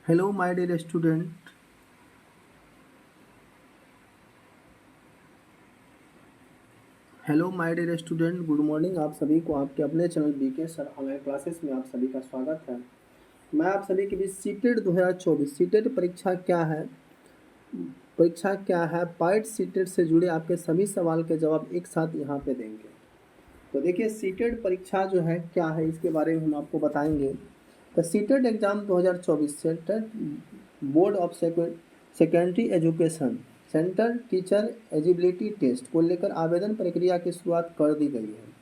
Hello, my dear student. Hello my dear student, good morning. आप सभी को आपके अपने channel BK sir online classes में आप सभी का स्वागत है। मैं आप सभी के बीच सीटेट 2024 सीटेट परीक्षा क्या है पार्ट सीटेट से जुड़े आपके सभी सवाल के जवाब एक साथ यहाँ पे देंगे। तो देखिए, सीटेट परीक्षा जो है क्या है इसके बारे में हम आपको बताएंगे। तो CTET exam 2024 CTET board of secondary education center teacher eligibility test को लेकर आवेदन प्रक्रिया की शुरुआत कर दी गई है।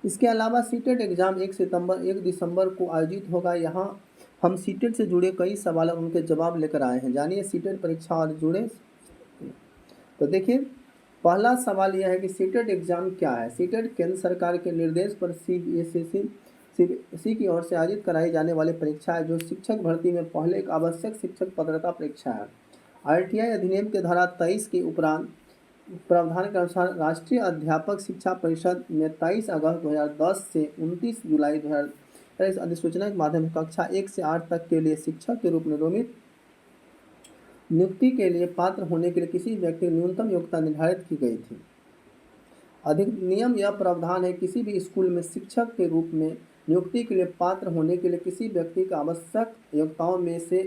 इसके अलावा सीटेट एग्जाम 1 दिसंबर को आयोजित होगा। यहाँ हम सीटेट से जुड़े कई सवाल और उनके जवाब लेकर आए हैं। जानिए सीटेट परीक्षा और जुड़े। तो देखिए, पहला सवाल यह है कि सीटेट एग्जाम क्या है। सीटेट केंद्र सरकार के निर्देश पर सीबीएसई की ओर से आयोजित कराई जाने वाली परीक्षा है, जो शिक्षक भर्ती में पहले एक आवश्यक शिक्षक पात्रता परीक्षा है। आरटीआई अधिनियम के धारा 23 के उपरांत प्रावधान के अनुसार राष्ट्रीय अध्यापक शिक्षा परिषद ने 23 अगस्त 2010 से 29 जुलाई 2023 अधिसूचना के माध्यम से कक्षा 1 से 8 तक के लिए शिक्षक के रूप में नियुक्ति के लिए पात्र होने के लिए किसी व्यक्ति की न्यूनतम योग्यता निर्धारित की गई थी। अधिनियम यह प्रावधान है, किसी भी स्कूल में शिक्षक के रूप में नियुक्ति के लिए पात्र होने के लिए किसी व्यक्ति का आवश्यक योग्यताओं में से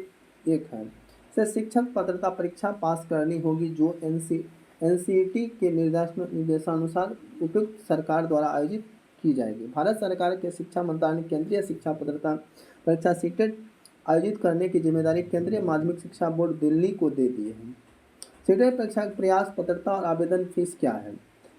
एक है। इसे शिक्षक पात्रता परीक्षा पास करनी होगी, जो एनसीईटी के निर्देशानुसार उपयुक्त सरकार द्वारा आयोजित की जाएगी। भारत सरकार के शिक्षा मंत्रालय ने केंद्रीय शिक्षा पात्रता परीक्षा सीटेट आयोजित करने की जिम्मेदारी केंद्रीय माध्यमिक शिक्षा बोर्ड दिल्ली को दे दी है। सीटेट परीक्षा के प्रयास, पात्रता और आवेदन फीस क्या है।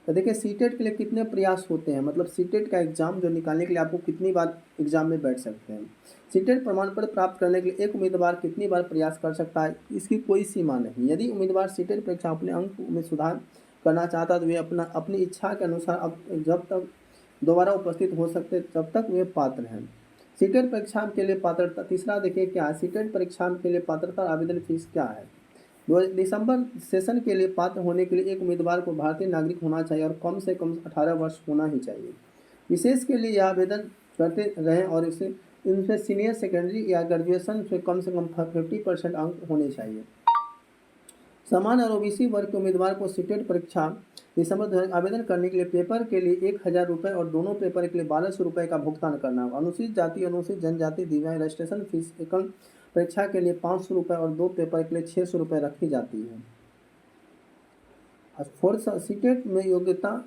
तो देखिए, सीटेट के लिए कितने प्रयास होते हैं, मतलब सीटेट का एग्जाम जो निकालने के लिए आपको कितनी बार एग्जाम में बैठ सकते हैं। सीटेट प्रमाण पत्र प्राप्त करने के लिए एक उम्मीदवार कितनी बार प्रयास कर सकता है, इसकी कोई सीमा नहीं। यदि उम्मीदवार सीटेट परीक्षा अपने अंक में सुधार करना चाहता है तो वे अपनी इच्छा के अनुसार अब जब तक दोबारा उपस्थित हो सकते तब तक वे पात्र हैं। सीटेट परीक्षा के लिए पात्रता, तीसरा देखिए क्या है। सीटेट परीक्षा के लिए पात्रता और आवेदन फीस क्या है। 2 दिसंबर सेशन के लिए पात्र होने के लिए एक उम्मीदवार को भारतीय नागरिक होना चाहिए और कम से कम 18 वर्ष होना ही चाहिए। विशेष के लिए यह आवेदन करते रहें और इनसे सीनियर सेकेंडरी या ग्रेजुएशन से कम 50% अंक होने चाहिए। सामान्य और ओबीसी वर्ग के उम्मीदवार को सीटेट परीक्षा दिसंबर आवेदन करने के लिए पेपर के लिए 1000 रुपये और दोनों पेपर के लिए 1200 रुपये का भुगतान करना होगा। अनुसूचित जाति, अनुसूचित जनजाति, दिव्यांग रजिस्ट्रेशन फीस एकल परीक्षा के लिए 500 रुपये और 2 पेपर के लिए 600 रुपये रखी जाती है। फोर्थ, सीटेट में योग्यता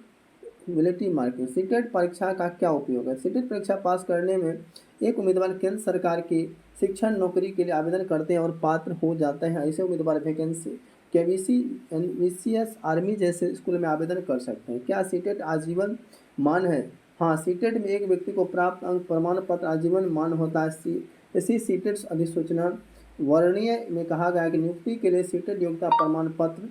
एबिलिटी मार्किंग। सीटेट परीक्षा का क्या उपयोग है। सीटेट परीक्षा पास करने में एक उम्मीदवार केंद्र सरकार की शिक्षण नौकरी के लिए आवेदन करते हैं और पात्र हो जाते हैं। ऐसे उम्मीदवार वैकेंसी केबीसी, एनवीसीएस, आर्मी जैसे स्कूल में आवेदन कर सकते हैं। क्या सीटेट आजीवन मान है। हाँ, सीटेट में एक व्यक्ति को प्राप्त अंक प्रमाण पत्र आजीवन मान होता है। इसी सीटेट अधिसूचना वर्णीय में कहा गया है कि नियुक्ति के लिए सीटेट योग्यता प्रमाण पत्र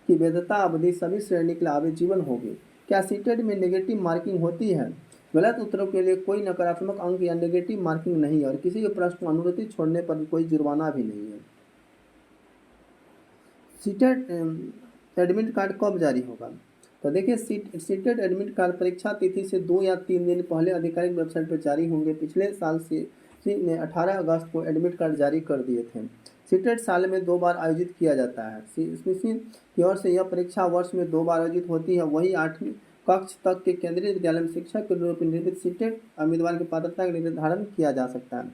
की वैधता अवधि सभी श्रेणी के लिए आजीवन होगी। क्या सीटेट में नेगेटिव मार्किंग होती है। गलत उत्तरों के लिए कोई नकारात्मक अंक या नेगेटिव मार्किंग नहीं है और किसी भी प्रश्न को अनुत्तरित छोड़ने पर कोई जुर्माना भी नहीं है। सीटेट एडमिट कार्ड कब जारी होगा। तो देखिए, सीटेट एडमिट कार्ड परीक्षा तिथि से 2 या 3 दिन पहले आधिकारिक वेबसाइट पर जारी होंगे। पिछले साल से ने 18 अगस्त को एडमिट कार्ड जारी कर दिए थे। सीटेट साल में 2 बार आयोजित किया जाता है। सीबीएसई की ओर से यह परीक्षा वर्ष में 2 बार आयोजित होती है। वही 8वीं कक्ष तक के केंद्रीय विद्यालय में शिक्षक के रूप में निर्मित सीटेट उम्मीदवार की पात्रता का निर्धारण किया जा सकता है।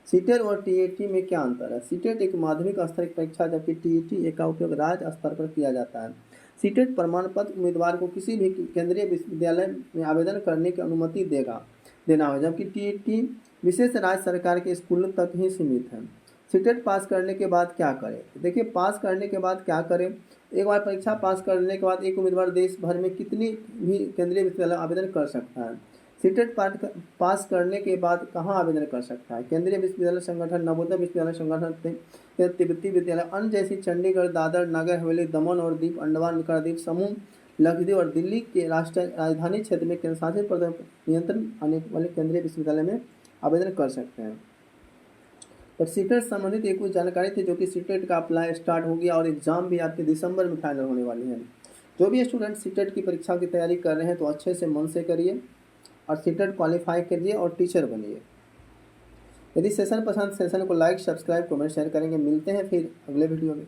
सीटेट और टीईटी में क्या अंतर है। सीटेट एक माध्यमिक स्तर की परीक्षा जबकि टीईटी का उपयोग राज्य स्तर पर किया जाता है। सीटेट प्रमाण पत्र उम्मीदवार को किसी भी केंद्रीय विश्वविद्यालय में आवेदन करने की अनुमति देना होगा, जबकि टीईटी विशेष राज्य सरकार के स्कूलों तक ही सीमित है। सीटेट पास करने के बाद क्या करें। देखिए, पास करने के बाद क्या करें। एक बार परीक्षा पास करने के बाद एक उम्मीदवार देश भर में कितनी भी केंद्रीय विश्वविद्यालय आवेदन कर सकता है। सीटेट पास करने के बाद कहाँ आवेदन कर सकता है। केंद्रीय विश्वविद्यालय संगठन, नवोदय विश्वविद्यालय संगठन, तिब्बती विद्यालय, अन्य जैसी चंडीगढ़, दादर, नगर हवेली, दमन और दीव, अंडमान निकोबार द्वीप समूह, लक्षद्वीप और दिल्ली के राष्ट्रीय राजधानी क्षेत्र में केंद्र शासित प्रदेश नियंत्रण आने वाले केंद्रीय विश्वविद्यालय में आवेदन कर सकते हैं। और सीटेट संबंधित एक कुछ जानकारी थी, जो कि सीटेट का अप्लाई स्टार्ट हो गया और एग्जाम भी आपके दिसंबर में फाइनल होने वाली है। जो भी स्टूडेंट सीटेट की परीक्षा की तैयारी कर रहे हैं तो अच्छे से मन से करिए और सीटेट क्वालिफाई करिए और टीचर बनिए। यदि सेशन पसंद, सेशन को लाइक, सब्सक्राइब, कमेंट, शेयर करेंगे। मिलते हैं फिर अगले वीडियो में।